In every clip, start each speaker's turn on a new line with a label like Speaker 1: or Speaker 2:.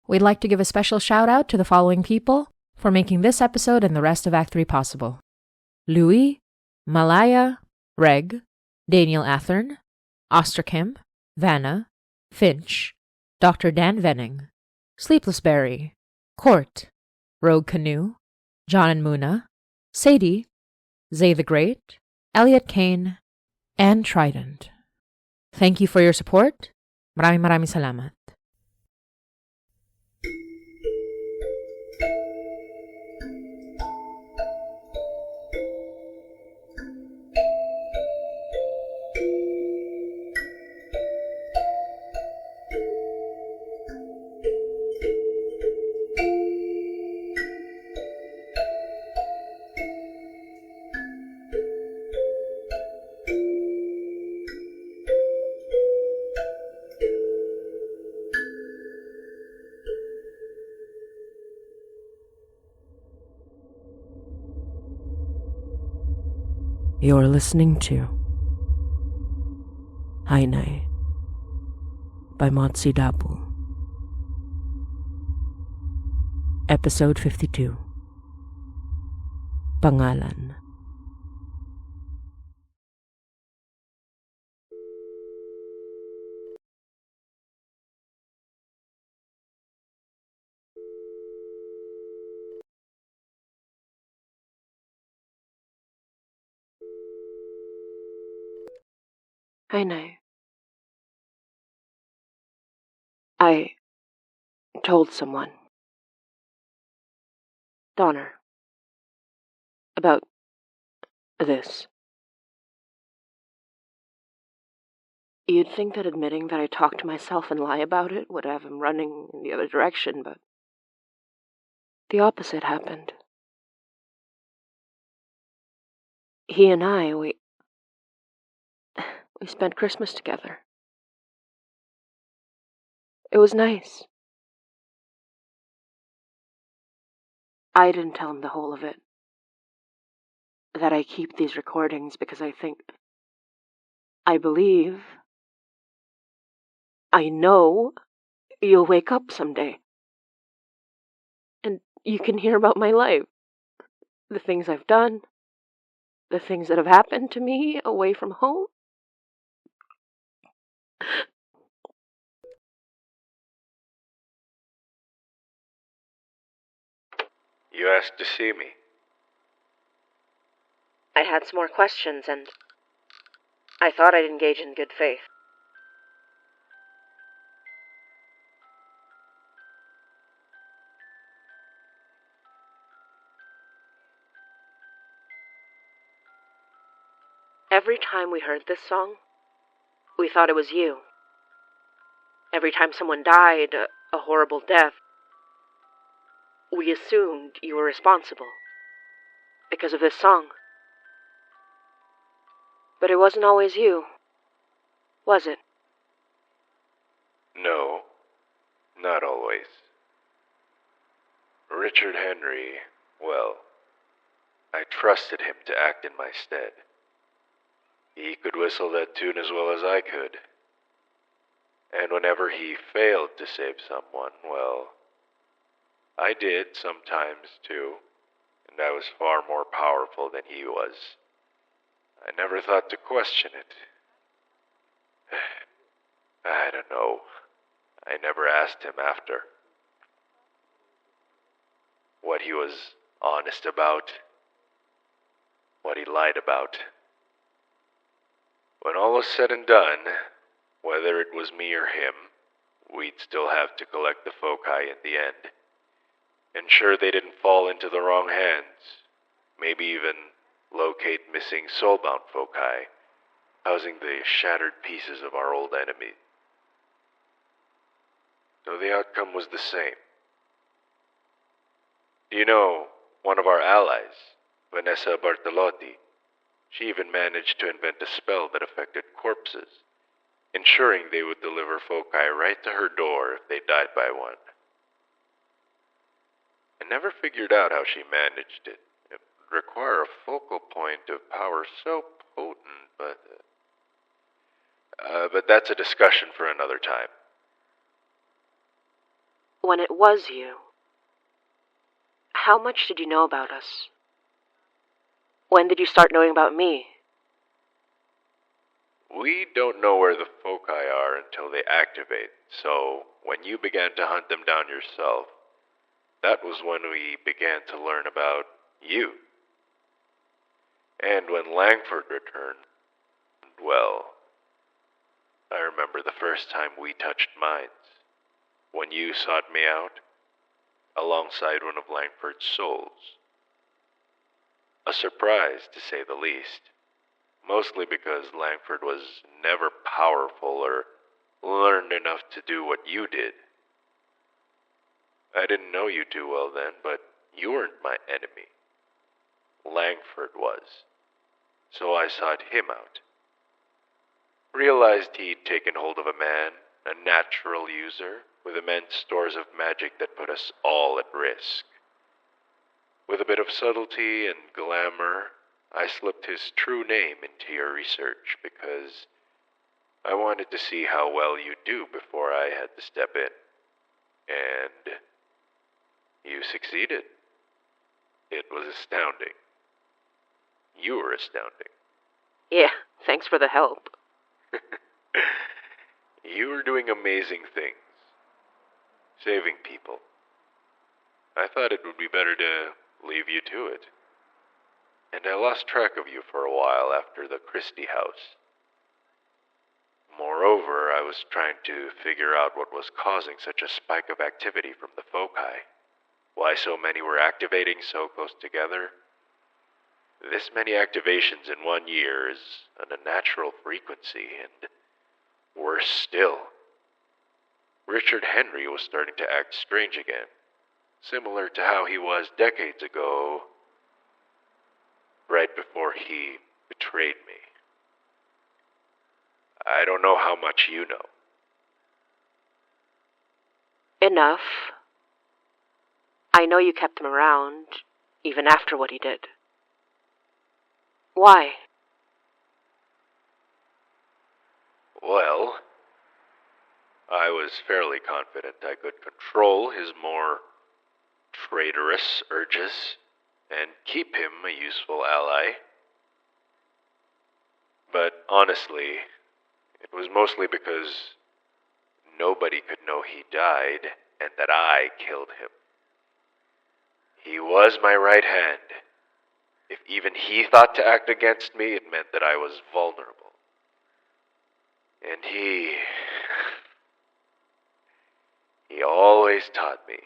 Speaker 1: We'd like to give a special shout out to the following people for making this episode and the rest of Act 3 possible: Louis, Malaya, Reg, Daniel Athern, Osterkim, Vanna, Finch, Dr. Dan Venning, Sleepless Berry, Court, Rogue Canoe, John and Muna, Sadie, Zay the Great, Elliot Kane, and Trident. Thank you for your support. Maraming salamat.
Speaker 2: You're listening to Hainay by Motzie Dapul. Episode 52. Pangalan.
Speaker 3: Hainay. I told someone, Donner, about this. You'd think that admitting that I talked to myself and lie about it would have him running in the other direction, but the opposite happened. He and I, we spent Christmas together. It was nice. I didn't tell him the whole of it. That I keep these recordings because I believe, I know you'll wake up someday. And you can hear about my life. The things I've done. The things that have happened to me away from home.
Speaker 4: You asked to see me.
Speaker 3: I had some more questions, and I thought I'd engage in good faith. Every time we heard this song, we thought it was you. Every time someone died, a horrible death, we assumed you were responsible because of this song. But it wasn't always you, was it?
Speaker 4: No, not always. Richard Henry, well, I trusted him to act in my stead. He could whistle that tune as well as I could. And whenever he failed to save someone, well, I did sometimes too, and I was far more powerful than he was. I never thought to question it. I don't know. I never asked him after what he was honest about, what he lied about. When all was said and done, whether it was me or him, we'd still have to collect the foci in the end. Ensure they didn't fall into the wrong hands. Maybe even locate missing soulbound foci, housing the shattered pieces of our old enemy. So the outcome was the same. Do you know, one of our allies, Vanessa Bartolotti, she even managed to invent a spell that affected corpses, ensuring they would deliver foci right to her door if they died by one. I never figured out how she managed it. It would require a focal point of power so potent, but that's a discussion for another time.
Speaker 3: when it was you, how much did you know about us? When did you start knowing about me?
Speaker 4: We don't know where the foci are until they activate, so when you began to hunt them down yourself, that was when we began to learn about you. And when Langford returned, well, I remember the first time we touched minds, when you sought me out, alongside one of Langford's souls. A surprise, to say the least, mostly because Langford was never powerful or learned enough to do what you did. I didn't know you too well then, but you weren't my enemy. Langford was. So I sought him out. Realized he'd taken hold of a man, a natural user, with immense stores of magic that put us all at risk. With a bit of subtlety and glamour, I slipped his true name into your research because I wanted to see how well you'd do before I had to step in. And you succeeded. It was astounding. You were astounding.
Speaker 3: Yeah, thanks for the help.
Speaker 4: You were doing amazing things. Saving people. I thought it would be better to leave you to it. And I lost track of you for a while after the Christie house. Moreover, I was trying to figure out what was causing such a spike of activity from the foci. Why so many were activating so close together. This many activations in 1 year is an unnatural frequency, and worse still, Richard Henry was starting to act strange again, similar to how he was decades ago, right before he betrayed me. I don't know how much you know.
Speaker 3: Enough. I know you kept him around, even after what he did. Why?
Speaker 4: Well, I was fairly confident I could control his more traitorous urges and keep him a useful ally. But honestly, it was mostly because nobody could know he died and that I killed him. He was my right hand. If even he thought to act against me, it meant that I was vulnerable. And he always taught me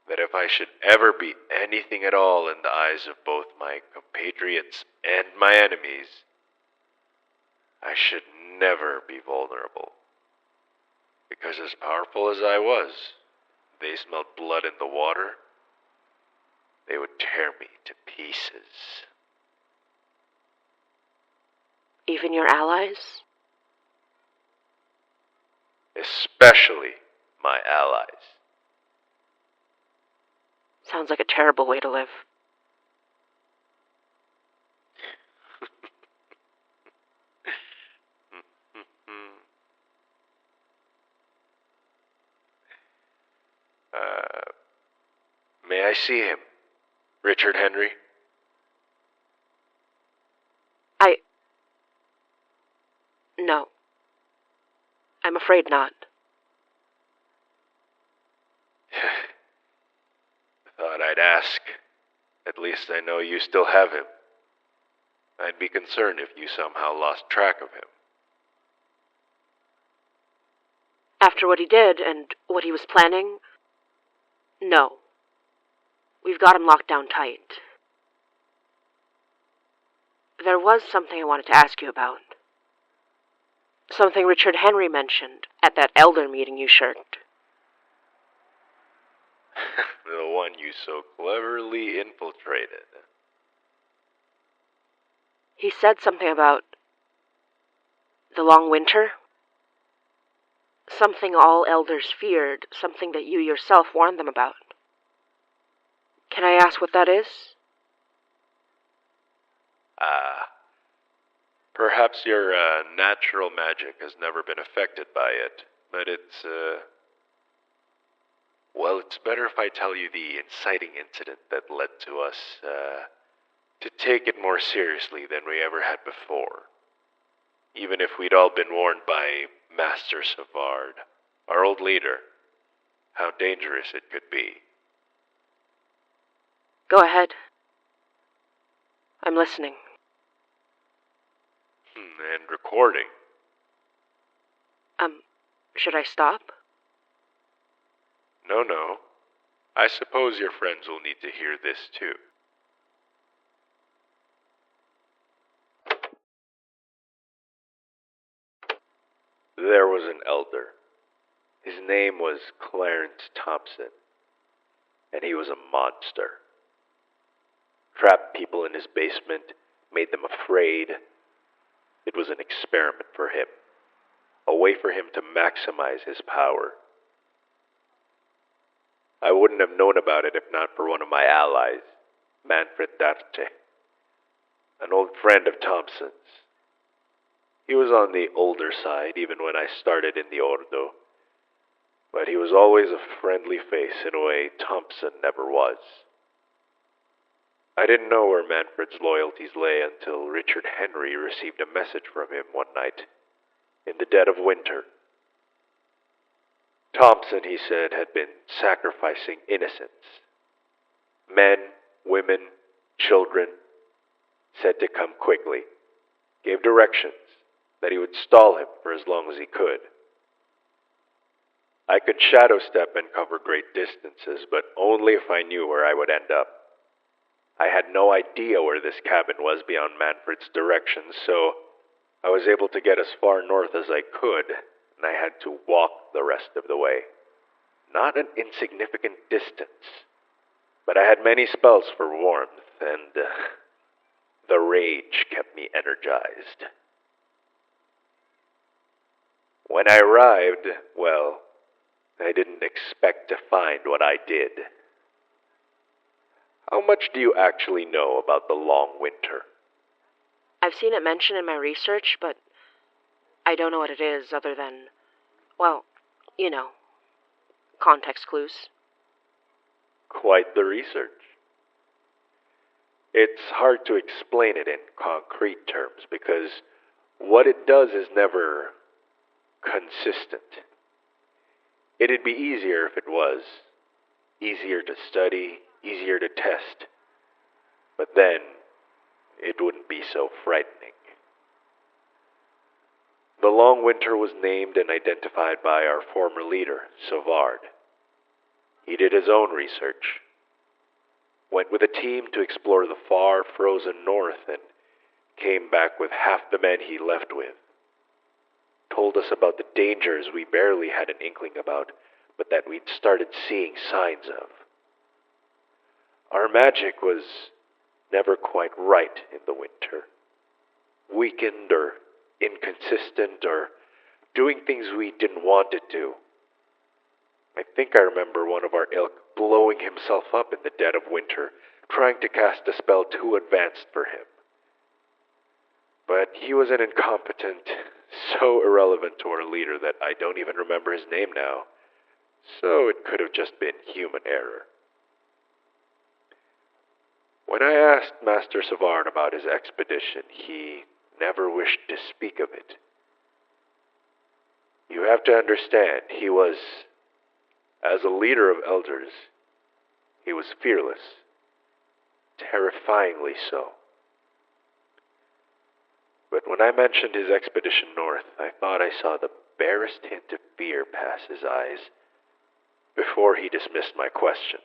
Speaker 4: that if I should ever be anything at all in the eyes of both my compatriots and my enemies, I should never be vulnerable. Because as powerful as I was, they smelled blood in the water, they would tear me to pieces.
Speaker 3: Even your allies?
Speaker 4: Especially my allies.
Speaker 3: Sounds like a terrible way to live.
Speaker 4: May I see him, Richard Henry?
Speaker 3: No. I'm afraid not.
Speaker 4: Thought I'd ask. At least I know you still have him. I'd be concerned if you somehow lost track of him.
Speaker 3: After what he did and what he was planning, no. We've got him locked down tight. There was something I wanted to ask you about. Something Richard Henry mentioned at that elder meeting you shirked.
Speaker 4: The one you so cleverly infiltrated.
Speaker 3: He said something about the long winter. Something all elders feared, something that you yourself warned them about. Can I ask what that is?
Speaker 4: Perhaps your natural magic has never been affected by it, but Well, it's better if I tell you the inciting incident that led to us, to take it more seriously than we ever had before. Even if we'd all been warned by Master Savard, our old leader, how dangerous it could be.
Speaker 3: Go ahead. I'm listening.
Speaker 4: And recording.
Speaker 3: Should I stop?
Speaker 4: No. I suppose your friends will need to hear this too. There was an elder. His name was Clarence Thompson, and he was a monster. Trapped people in his basement, made them afraid. It was an experiment for him, a way for him to maximize his power. I wouldn't have known about it if not for one of my allies, Mari Datuin, an old friend of Thompson's. He was on the older side even when I started in the Ordo, but he was always a friendly face in a way Thompson never was. I didn't know where Manfred's loyalties lay until Richard Henry received a message from him one night, in the dead of winter. Thompson, he said, had been sacrificing innocents. Men, women, children, said to come quickly, gave directions that he would stall him for as long as he could. I could shadow step and cover great distances, but only if I knew where I would end up. I had no idea where this cabin was beyond Manfred's directions, so I was able to get as far north as I could, and I had to walk the rest of the way. Not an insignificant distance, but I had many spells for warmth, and the rage kept me energized. When I arrived, well, I didn't expect to find what I did. How much do you actually know about the long winter?
Speaker 3: I've seen it mentioned in my research, but I don't know what it is other than, well, context clues.
Speaker 4: Quite the research. It's hard to explain it in concrete terms because what it does is never consistent. It'd be easier if it was. Easier to study, easier to test. But then, it wouldn't be so frightening. The long winter was named and identified by our former leader, Savard. He did his own research. Went with a team to explore the far frozen north and came back with half the men he left with. Told us about the dangers we barely had an inkling about, but that we'd started seeing signs of. Our magic was never quite right in the winter. Weakened or inconsistent or doing things we didn't want it to. I think I remember one of our ilk blowing himself up in the dead of winter, trying to cast a spell too advanced for him. But he was an incompetent, so irrelevant to our leader that I don't even remember his name now, so it could have just been human error. When I asked Master Savard about his expedition, he never wished to speak of it. You have to understand, he was, as a leader of elders, he was fearless, terrifyingly so. But when I mentioned his expedition north, I thought I saw the barest hint of fear pass his eyes before he dismissed my questions.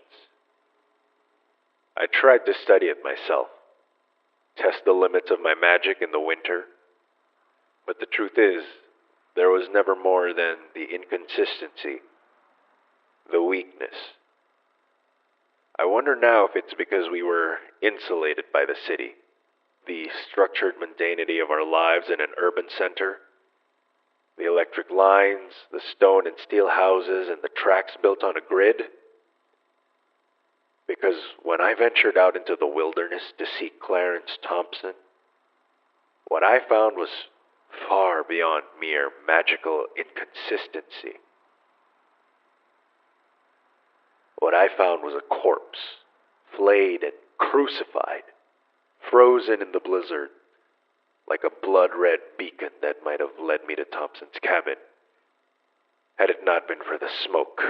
Speaker 4: I tried to study it myself, test the limits of my magic in the winter, but the truth is, there was never more than the inconsistency, the weakness. I wonder now if it's because we were insulated by the city, the structured mundanity of our lives in an urban center, the electric lines, the stone and steel houses, and the tracks built on a grid. Because when I ventured out into the wilderness to seek Clarence Thompson, what I found was far beyond mere magical inconsistency. What I found was a corpse, flayed and crucified, frozen in the blizzard, like a blood-red beacon that might have led me to Thompson's cabin, had it not been for the smoke.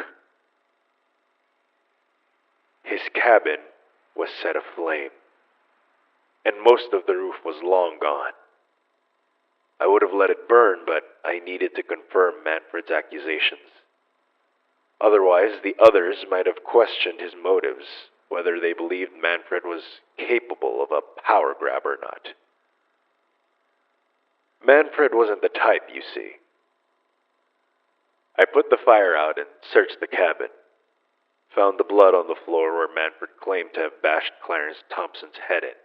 Speaker 4: His cabin was set aflame, and most of the roof was long gone. I would have let it burn, but I needed to confirm Manfred's accusations. Otherwise, the others might have questioned his motives, whether they believed Manfred was capable of a power grab or not. Manfred wasn't the type, you see. I put the fire out and searched the cabin. Found the blood on the floor where Manfred claimed to have bashed Clarence Thompson's head in,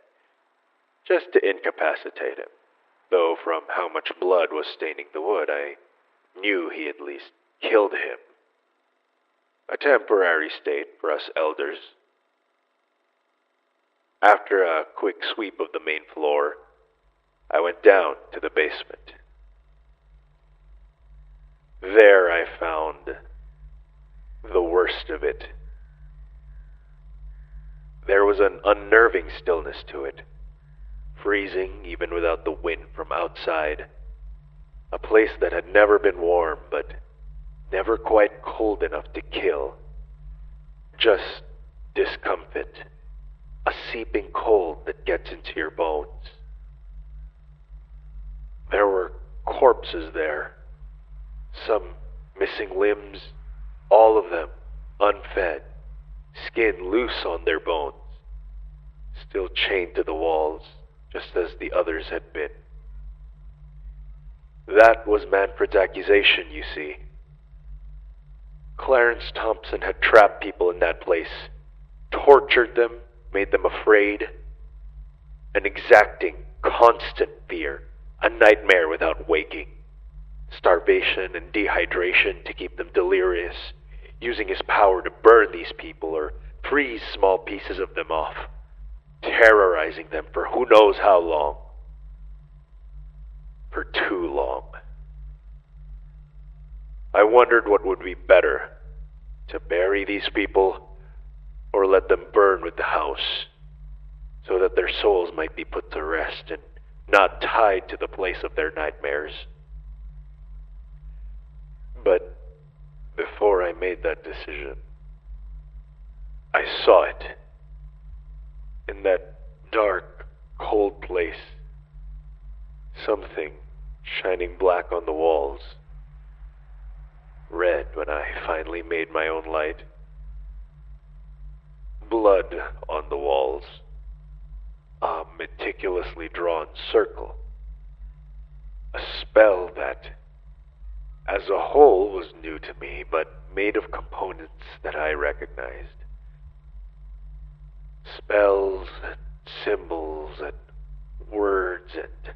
Speaker 4: just to incapacitate him, though from how much blood was staining the wood, I knew he at least killed him. A temporary state for us elders. After a quick sweep of the main floor, I went down to the basement. There I found the worst of it. There was an unnerving stillness to it, freezing even without the wind from outside. A place that had never been warm, but never quite cold enough to kill. Just discomfort, a seeping cold that gets into your bones. There were corpses there, some missing limbs, all of them unfed, skin loose on their bones, still chained to the walls, just as the others had been. That was Manfred's accusation, you see. Clarence Thompson had trapped people in that place, tortured them, made them afraid, an exacting, constant fear, a nightmare without waking, starvation and dehydration to keep them delirious, using his power to burn these people or freeze small pieces of them off, terrorizing them for who knows how long. For too long. I wondered what would be better, to bury these people or let them burn with the house, so that their souls might be put to rest and not tied to the place of their nightmares. But before I made that decision, I saw it. In that dark, cold place, something shining black on the walls. Red when I finally made my own light. Blood on the walls. A meticulously drawn circle. A spell that, as a whole, was new to me, but made of components that I recognized. Spells and symbols and words and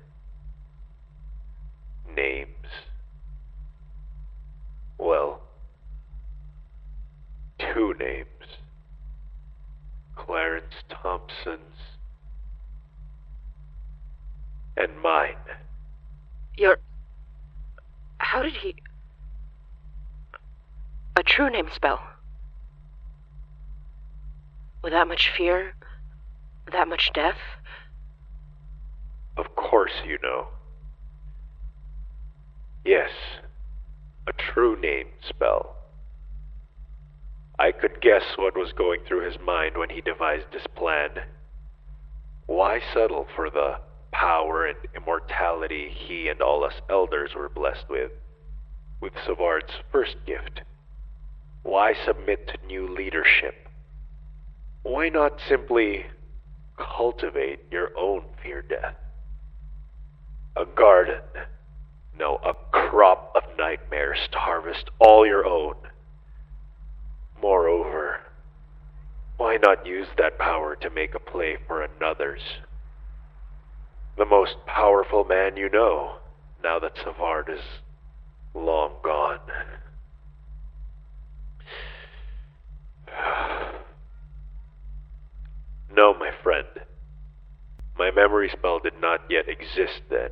Speaker 4: names. Well, two names. Clarence Thompson's and mine.
Speaker 3: How did he... A true name spell? With that much fear? That much death?
Speaker 4: Of course you know. Yes, a true name spell. I could guess what was going through his mind when he devised this plan. Why settle for the power and immortality he and all us elders were blessed with Savard's first gift? Why submit to new leadership? Why not simply cultivate your own fear-death? A garden, no, a crop of nightmares to harvest all your own. Moreover, why not use that power to make a play for another's? The most powerful man you know, now that Savard is long gone. No, my friend. My memory spell did not yet exist then,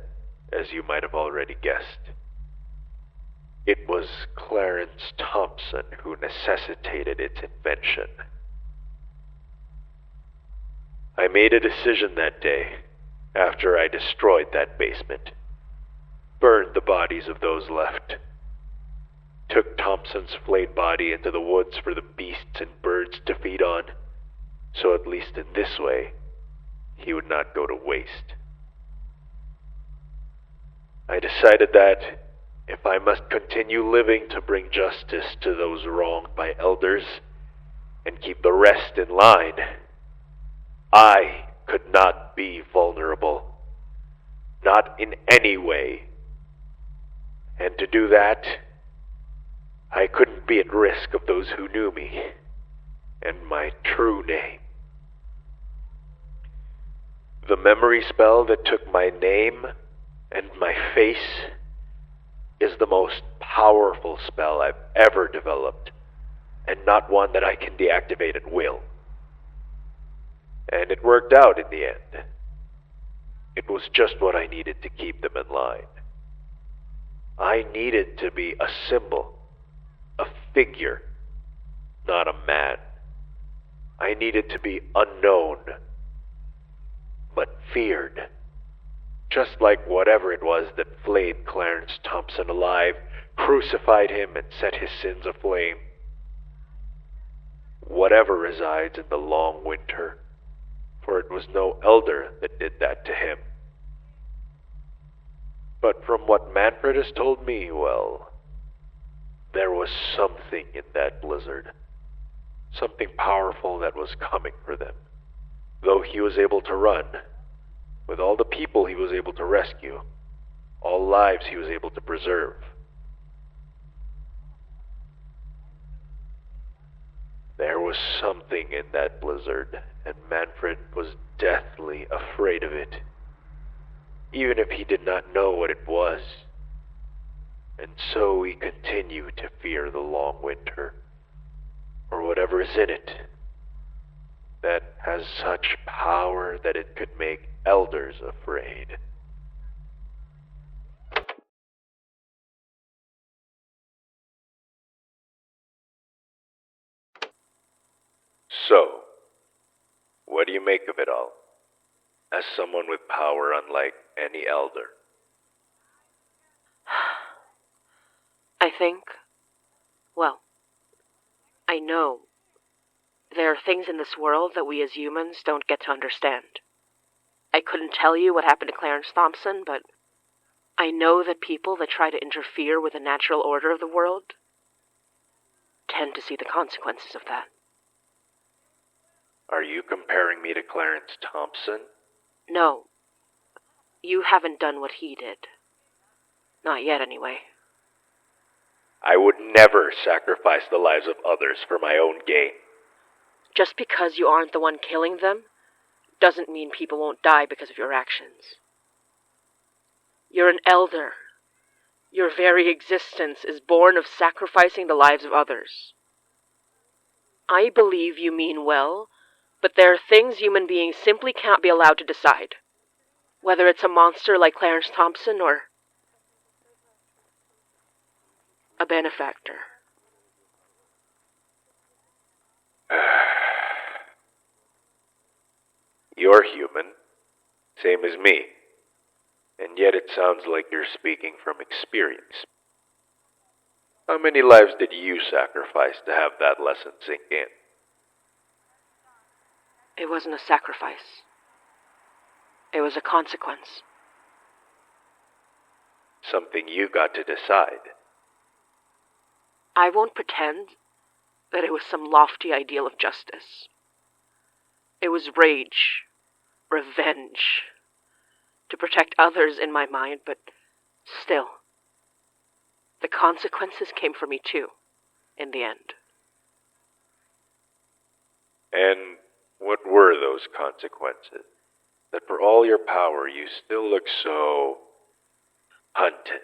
Speaker 4: as you might have already guessed. It was Clarence Thompson who necessitated its invention. I made a decision that day, after I destroyed that basement, burned the bodies of those left, took Thompson's flayed body into the woods for the beasts and birds to feed on, so at least in this way, he would not go to waste. I decided that if I must continue living to bring justice to those wronged by elders and keep the rest in line, I could not be vulnerable, not in any way. And to do that, I couldn't be at risk of those who knew me and my true name. The memory spell that took my name and my face is the most powerful spell I've ever developed, and not one that I can deactivate at will. And it worked out in the end. It was just what I needed to keep them in line. I needed to be a symbol, a figure, not a man. I needed to be unknown, but feared. Just like whatever it was that flayed Clarence Thompson alive, crucified him, and set his sins aflame. Whatever resides in the long winter, for it was no elder that did that to him. But from what Manfred has told me, well, there was something in that blizzard. Something powerful that was coming for them. Though he was able to run, with all the people he was able to rescue, all lives he was able to preserve. There was something in that blizzard, and Manfred was deathly afraid of it, even if he did not know what it was. And so we continue to fear the long winter, or whatever is in it, that has such power that it could make elders afraid. So, what do you make of it all, as someone with power unlike any elder?
Speaker 3: I think, well, I know there are things in this world that we as humans don't get to understand. I couldn't tell you what happened to Clarence Thompson, but I know that people that try to interfere with the natural order of the world tend to see the consequences of that.
Speaker 4: Are you comparing me to Clarence Thompson?
Speaker 3: No. You haven't done what he did. Not yet, anyway.
Speaker 4: I would never sacrifice the lives of others for my own gain.
Speaker 3: Just because you aren't the one killing them doesn't mean people won't die because of your actions. You're an elder. Your very existence is born of sacrificing the lives of others. I believe you mean well, but there are things human beings simply can't be allowed to decide. Whether it's a monster like Clarence Thompson or a benefactor.
Speaker 4: You're human, same as me, and yet it sounds like you're speaking from experience. How many lives did you sacrifice to have that lesson sink in?
Speaker 3: It wasn't a sacrifice. It was a consequence.
Speaker 4: Something you got to decide.
Speaker 3: I won't pretend that it was some lofty ideal of justice. It was rage, revenge, to protect others in my mind, but still, the consequences came for me too, in the end.
Speaker 4: And what were those consequences? That for all your power, you still look so hunted.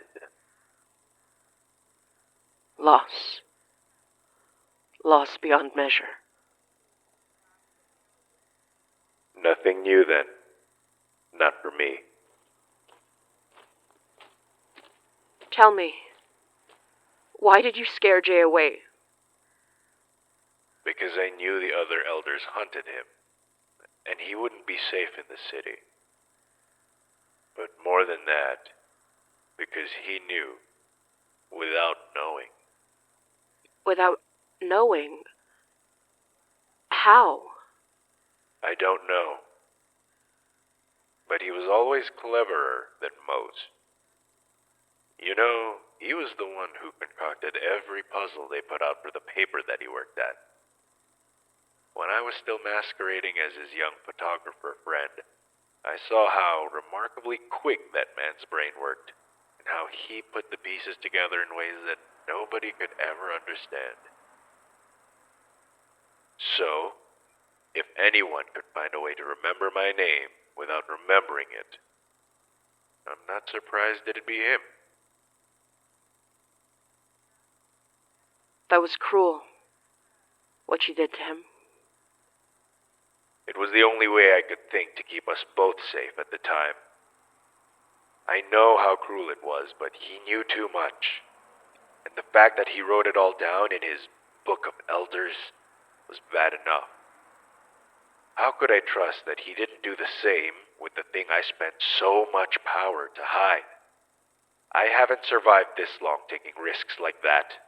Speaker 3: Loss. Loss beyond measure.
Speaker 4: Nothing new then. Not for me.
Speaker 3: Tell me, Why did you scare Jay away?
Speaker 4: Because I knew the other elders hunted him, and he wouldn't be safe in the city. But more than that, because he knew, without knowing.
Speaker 3: Without knowing? How?
Speaker 4: I don't know. But he was always cleverer than most. You know, he was the one who concocted every puzzle they put out for the paper that he worked at. When I was still masquerading as his young photographer friend, I saw how remarkably quick that man's brain worked, and how he put the pieces together in ways that nobody could ever understand. So, if anyone could find a way to remember my name without remembering it, I'm not surprised it'd be him.
Speaker 3: That was cruel, what you did to him.
Speaker 4: It was the only way I could think to keep us both safe at the time. I know how cruel it was, but he knew too much. And the fact that he wrote it all down in his Book of Elders was bad enough. How could I trust that he didn't do the same with the thing I spent so much power to hide? I haven't survived this long taking risks like that.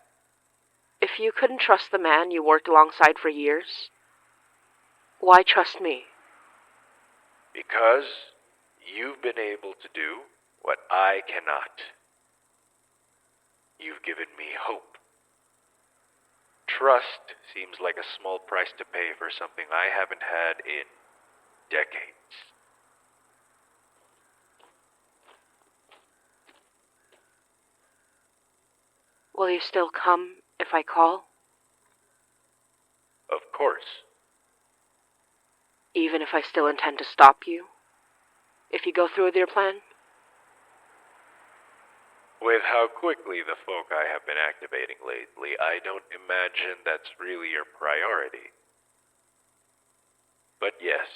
Speaker 3: If you couldn't trust the man you worked alongside for years, why trust me?
Speaker 4: Because you've been able to do what I cannot. You've given me hope. Trust seems like a small price to pay for something I haven't had in decades.
Speaker 3: Will you still come if I call?
Speaker 4: Of course.
Speaker 3: Even if I still intend to stop you? If you go through with your plan?
Speaker 4: With how quickly the folk I have been activating lately, I don't imagine that's really your priority. But yes,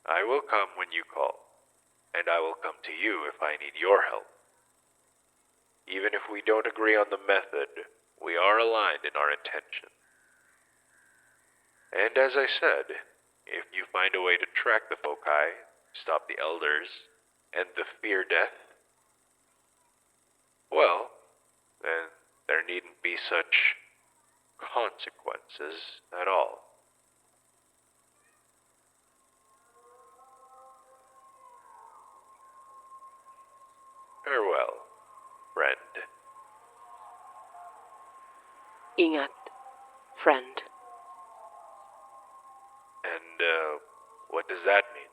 Speaker 4: I will come when you call, and I will come to you if I need your help. Even if we don't agree on the method, we are aligned in our intention. And as I said, if you find a way to track the foci, stop the elders, and the fear death, well, then there needn't be such consequences at all. Farewell, friend.
Speaker 3: Ingat, friend.
Speaker 4: And, what does that mean?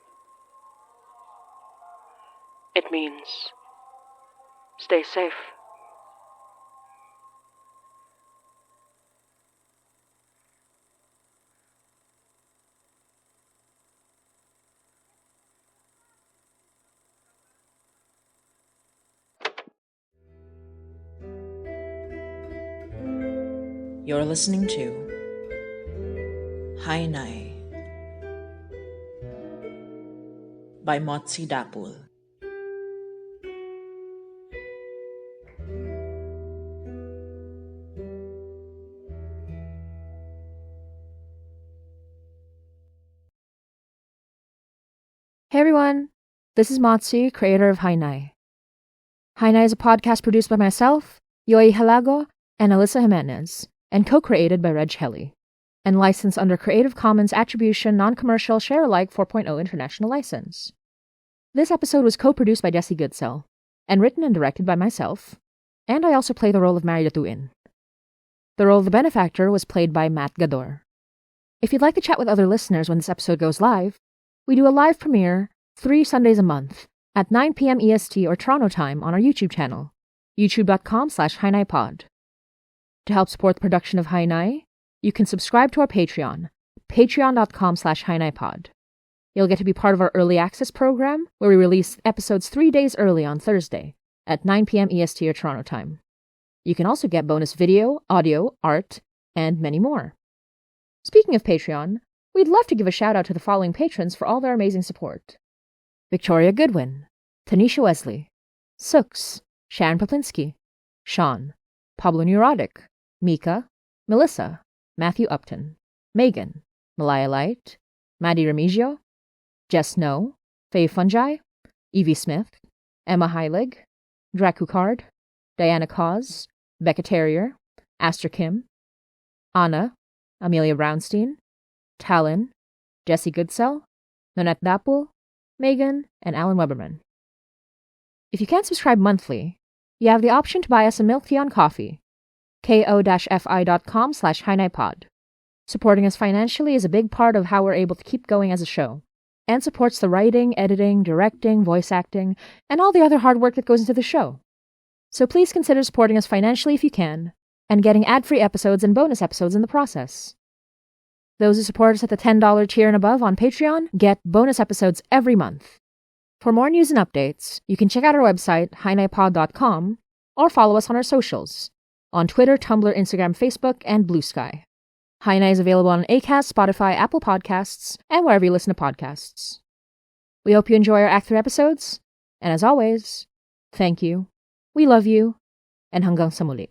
Speaker 3: It means stay safe.
Speaker 1: You're listening to Hainai by Motzie Dapul. Hey everyone, this is Motzie, creator of Hainai. Hainai is a podcast produced by myself, Yoi Halago, and Alyssa Jimenez, and co-created by Reg Helly, and licensed under Creative Commons Attribution Non-Commercial Share-alike 4.0 International License. This episode was co-produced by Jesse Goodsell, and written and directed by myself, and I also play the role of Mari Datuin. The role of the Benefactor was played by Matt Gador. If you'd like to chat with other listeners when this episode goes live, we do a live premiere 3 Sundays a month at 9 p.m. EST or Toronto time on our YouTube channel, youtube.com/HainaiPod. To help support the production of Hainai, you can subscribe to our Patreon, patreon.com/HainaiPod. You'll get to be part of our early access program, where we release episodes 3 days early on Thursday at 9 p.m. EST or Toronto time. You can also get bonus video, audio, art, and many more. Speaking of Patreon, we'd love to give a shout out to the following patrons for all their amazing support: Victoria Goodwin, Tanisha Wesley, Sooks, Sharon Poplinsky, Sean, Pablo Neurotic, Mika, Melissa, Matthew Upton, Megan, Malaya Light, Maddie Remigio, Jess Snow, Faye Fungi, Evie Smith, Emma Heilig, Dracu Card, Diana Cause, Becca Terrier, Aster Kim, Anna, Amelia Brownstein, Talon, Jesse Goodsell, Nonette Dapul, Megan, and Alan Weberman. If you can't subscribe monthly, you have the option to buy us a milk tea on coffee, ko-fi.com/HiNiPod. Supporting us financially is a big part of how we're able to keep going as a show, and supports the writing, editing, directing, voice acting, and all the other hard work that goes into the show. So please consider supporting us financially if you can, and getting ad-free episodes and bonus episodes in the process. Those who support us at the $10 tier and above on Patreon get bonus episodes every month. For more news and updates, you can check out our website, hinipod.com, or follow us on our socials, on Twitter, Tumblr, Instagram, Facebook, and Blue Sky. Haina is available on Acast, Spotify, Apple Podcasts, and wherever you listen to podcasts. We hope you enjoy our Act 3 episodes, and as always, thank you, we love you, and hanggang sa muli.